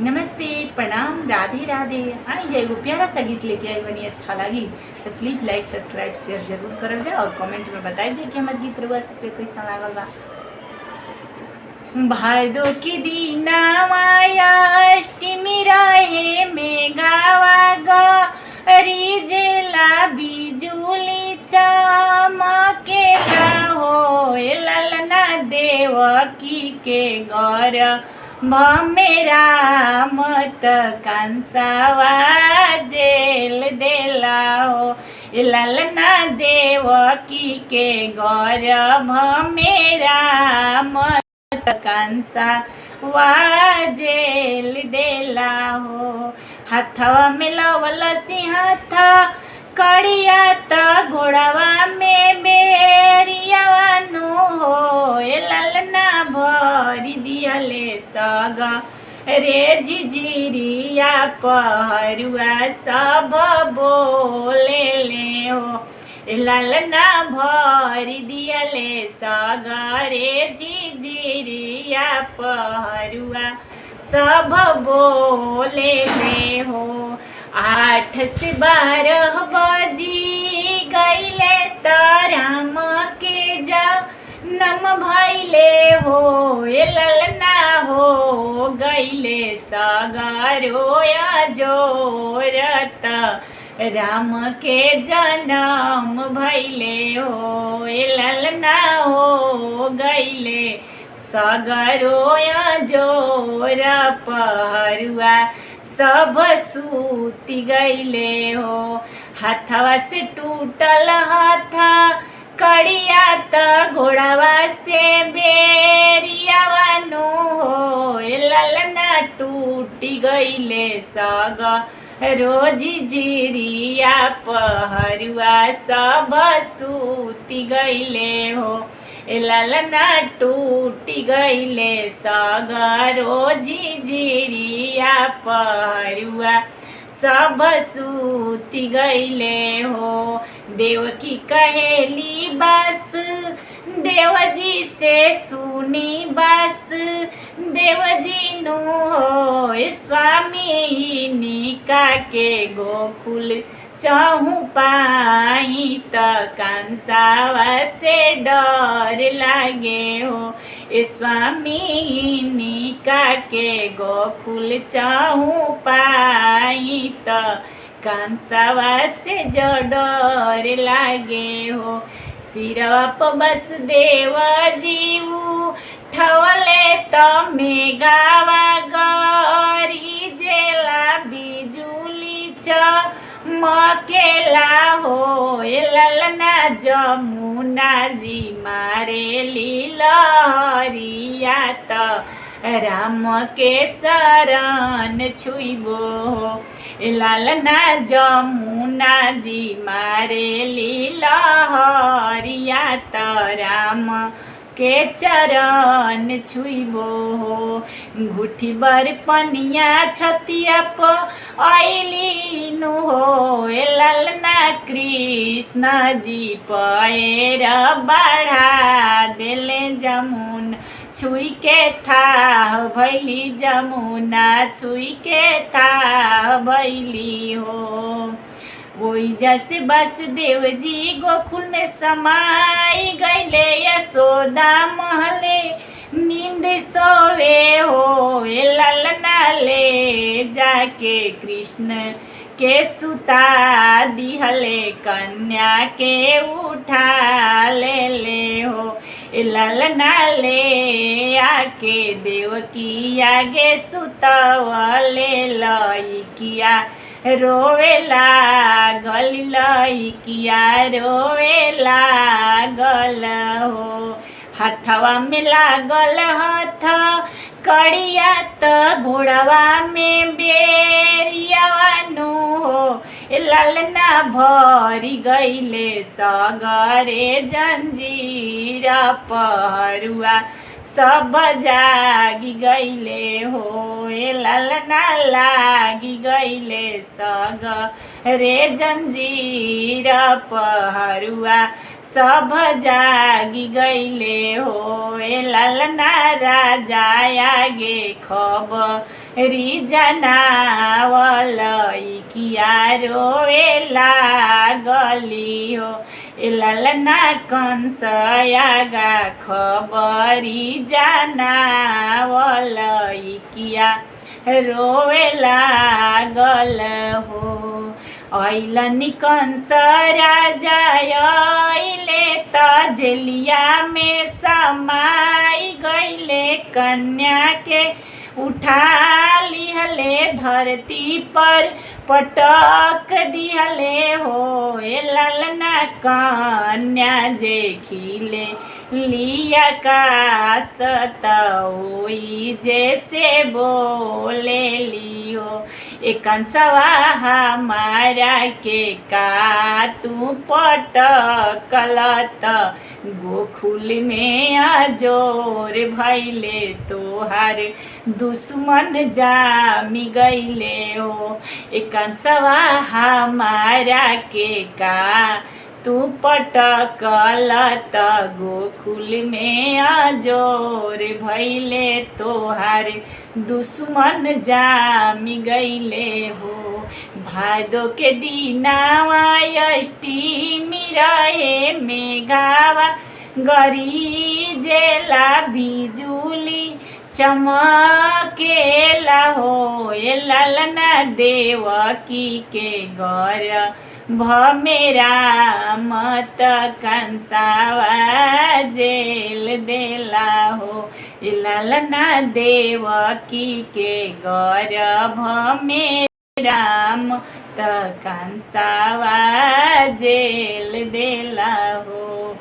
नमस्ते, प्रणाम, राधे राधे। आई जाए एगो प्यारा सा गीत लेके आई बनी, अच्छा लगी तो प्लीज़ लाइक सब्सक्राइब शेयर जरूर करल जाए और कमेंट में बताई जाए कि हमारे गीत रुआ सकते कैसा लागल बा। भादो की दीनावा अष्टमी रहे मेघावा गरी जेला बिजुली चमकेला हो ललना देवकी के घर मेरा मत कंसावा जेल देला हो ललना देवकी के गौरव मेरा मत कंसा वाजेल देला हो। हथवा में लवल सिंहथ कड़िया त घोड़वा में बेरिया नु हो ललना भरी दियले सग रे झिझिरिया पहरुआ सब बोले ले हो ललना भरी दियले सगरे झिझिरिया पहरुआ सब बोले ले हो। 8 से 12 बजी गईले त राम के जन्म भइले हो ललना हो गईले सगरोया जोरत राम के जन्म भइले हो ललना हो गईले सगरोया जोर पहरुआ सब सूती गईले हो। हाथवा से टूटल हाथ कड़िया त घोड़वा से बेरिया नु हो ललना टूटी गईले सग रोजी झिरिया पहरुआ सब सूती गईले हो ललना टूटी गईले सगरो झिझिरिया पहरुआ सब सूती गईले हो। देवकी कहेली बस देवजी से सुनी बस देवजी नु हो स्वामी निका के गोकुल चाहू पाई त कंसावा से डर लागे हो स्वामी निका के गोकुल चाहू पाई त कंसावा से जो डर लागे हो। सिरवा प बस देवा जीवू ठवले त मेघावा गरी जेला बिजुली मकेला हो ललना जमुना जी मारे लीलहरिया त राम के शरण छुइबो हो ललना जमुना जी मारे लीलहरिया त राम के चरण छुइबो हो। घुठी बर पनिया छतिया प आइली नु हो ललना कृष्ण जी पैर बढ़ा देले जमुन छुई के था भैली जमुना छुई के था भैली हो। वही जैसे बसदेव जी गोकुल में समाई गईले यशोदा महले नींद सोवे हो ललना ले जाके कृष्ण के सुता दिहले कन्या के उठा ले हो ललना ले आके देवकी आगे सुतवले लइकिया रोवेला गल लइकिया रोवेला गल हो। हथवा में लागल हाथ कड़िया त घोड़वा में बेरिया नु हो ललना भरी गईले सगरे जंजीर पहरुआ सब जागी गईले हो ललना लागी गईले सग रे जंजीर पहरुआ सब जागी गईले हो ललना राजा आगे खब जनावल किया रोवे लागली हो। ए ललना कंसयागा खबरी जनावल किया रोवे लागल हो। अइलनि कंस राजा अइले त जेलिया में समाई गइले, कन्या के उठा लिहले धरती पर पटक दिहले हो। ए ललना कन्या जे खिले लिया का सतोई जैसे बोले लियो। ए कंसवा हमारा के का तू पटकलत, गोकुल में अजोर भैले तोहार दुश्मन जामी गईले हो। ए कंसवा हमारा के का तू पटकलत, गोकुल में अजोर भैले तोहार दुश्मन जामी गईले हो। भादो के दिनावा अष्टमी रहे, मेघावा गरजेला, बिजुली चमकेला हो। ए ललना देवकी के घर भमेरा मत कंसावा जेल देला हो। ए ललना देवकी के घर भमेरा मत कंसावा जेल देला हो।